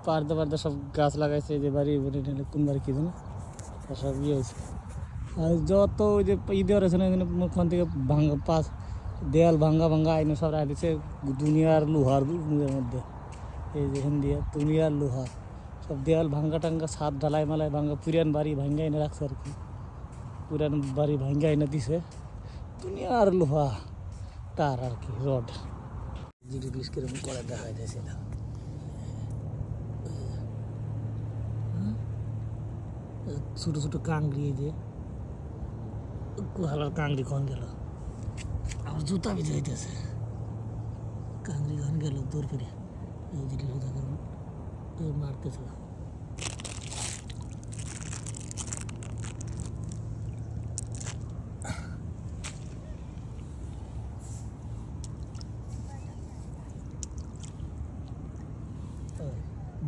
পাড়তে পাড়তে সব গাছ লাগাইছে, যে বাড়ি কোন বাড়ি কি জানো সব ইয়ে হয়েছে। আর যত ওই যে ঈদের আছে না, ওখান থেকে ভাঙ্গা পাঁচ দেয়াল ভাঙ্গা ভাঙ্গা আইনে সব রাখ দিচ্ছে দুনিয়ার লোহার মধ্যে। এই যে হিন্দিয়া দুনিয়ার লোহা সব দেয়াল ভাঙ্গা টাঙ্গা, ছাদ ঢালাই মালাই ভাঙ্গা, পুরান বাড়ি ভাঙ্গা এনে রাখছে আর কি। পুরান বাড়ি ভাঙ্গা এনে দিছে দুনিয়ার লোহা তার আর কি রড। জিডি গ্লিস কিরকম করে দেখা যাচ্ছে না। ছোটো ছোটো কাংড়ি, এই যে কুহালার কাংড়ি কখন গেল, আমার জুতা ভিজে যাইতেছে। কাংড়ি কখন গেল দূর ফিরে মারতেছে।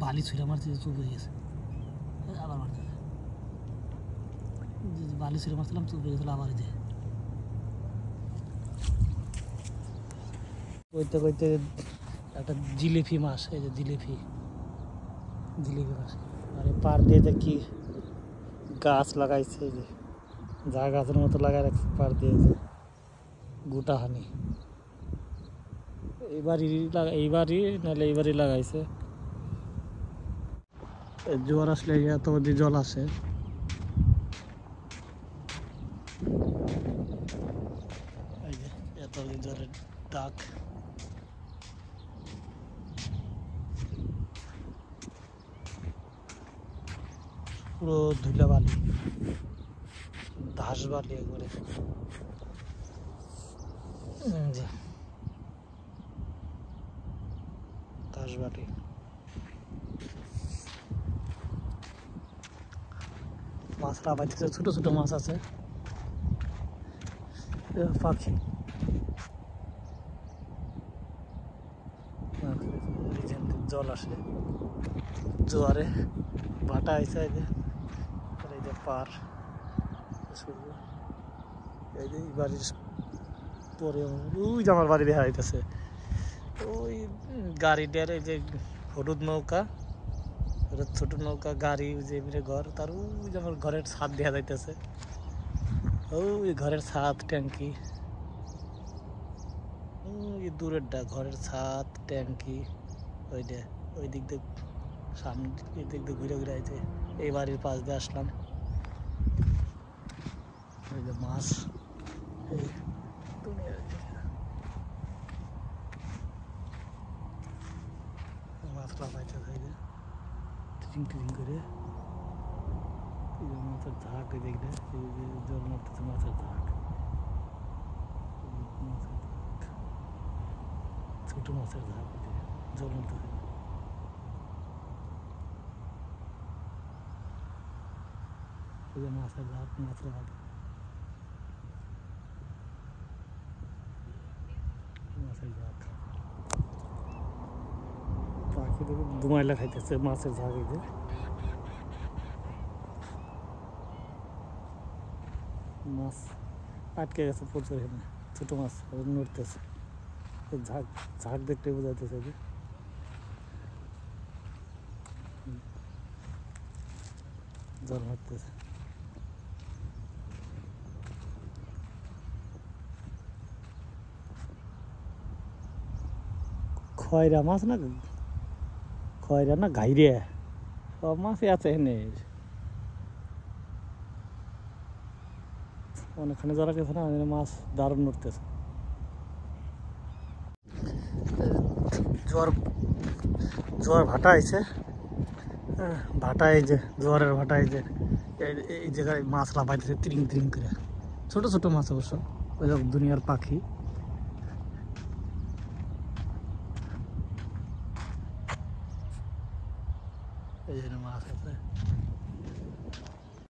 বালি ছুঁড়ে মারতে চুপ হয়ে গেছে, আবার মারতে বালি ছুঁড়ে মারছিলাম, চুপ হয়ে গেছিল আবার। যে কইতে কইতে একটা জিলিপি মাছ, এই যে জিলিপি মাছ। আর পার দিয়ে দেখি গাছ লাগাইছে, এই যে যা গাছের মতো লাগাই রাখছে পার দিয়ে, যে গোটা হানি এইবারই নাহলে এইবারই লাগাইছে। জোয়ার আসলে এত জল আসে। এই যে এত জলের ডাক, পুরো ধুলা বালি, ঘাস বালি একবারে। ঘাস বালি, মাছরা বাইতেছে, ছোট ছোট মাছ আছে, পাখি। জল আসে জোয়ারে, ভাটা হয়েছে। এই যে পার, এই যে বাড়ির পরে ওই যে আমার বাড়ি দেখা যাইতেছে, ওই গাড়িটার এই যে হলুদ নৌকা, ছোট নৌকা গাড়ি, যে ঘর তার ওই যে আমার ঘরের ছাদ দেখা যাইতেছে, ওই ঘরের ছাদ ট্যাঙ্কি, ওই দূরের ঘরের ছাদ ট্যাঙ্কি, ওই দিক দিয়ে সামনে এই দিক দিয়ে ঘুরে ঘুরে আইছে। এই বাড়ির পাশ দিয়ে আসলাম, ওই যে মাছ, মাছটা পাইতেছে টিচিং টিচিং করে। মাছের ঝাঁক দেখলে জল মারতেছে, মাছের ঝাঁক, ছোট মাছের ঝাঁক জল মারতেছে। মাছের ঝাঁক, মাছের ঝাঁক, মাছের ঝাঁক, পাখি দেখে দুমাইলা খাইতেছে মাছের ঝাঁক। এই যে মাছ আটকে গেছে প্রচুর, এখানে ছোট মাছ নড়তেছে, ঝাঁক ঝাঁক দেখতে বোঝাইতেছে যে জল মারতেছে। খয়রা মাছ না, খয়রা না ঘাইরে, সব মাছই আছে এখানে, অনেকখানে জল গেছে না, মাছ দারুণ নড়তেছে। জোয়ার ভাটা আইছে, ভাটা, এই যে জোয়ারের ভাটা, এই যে এই জায়গায় মাছ লাফাইতেছে ত্রিং ত্রিং করে, ছোট ছোট মাছ অবশ্য, ওই দুনিয়ার পাখি। এই জন্য মাছ আছে।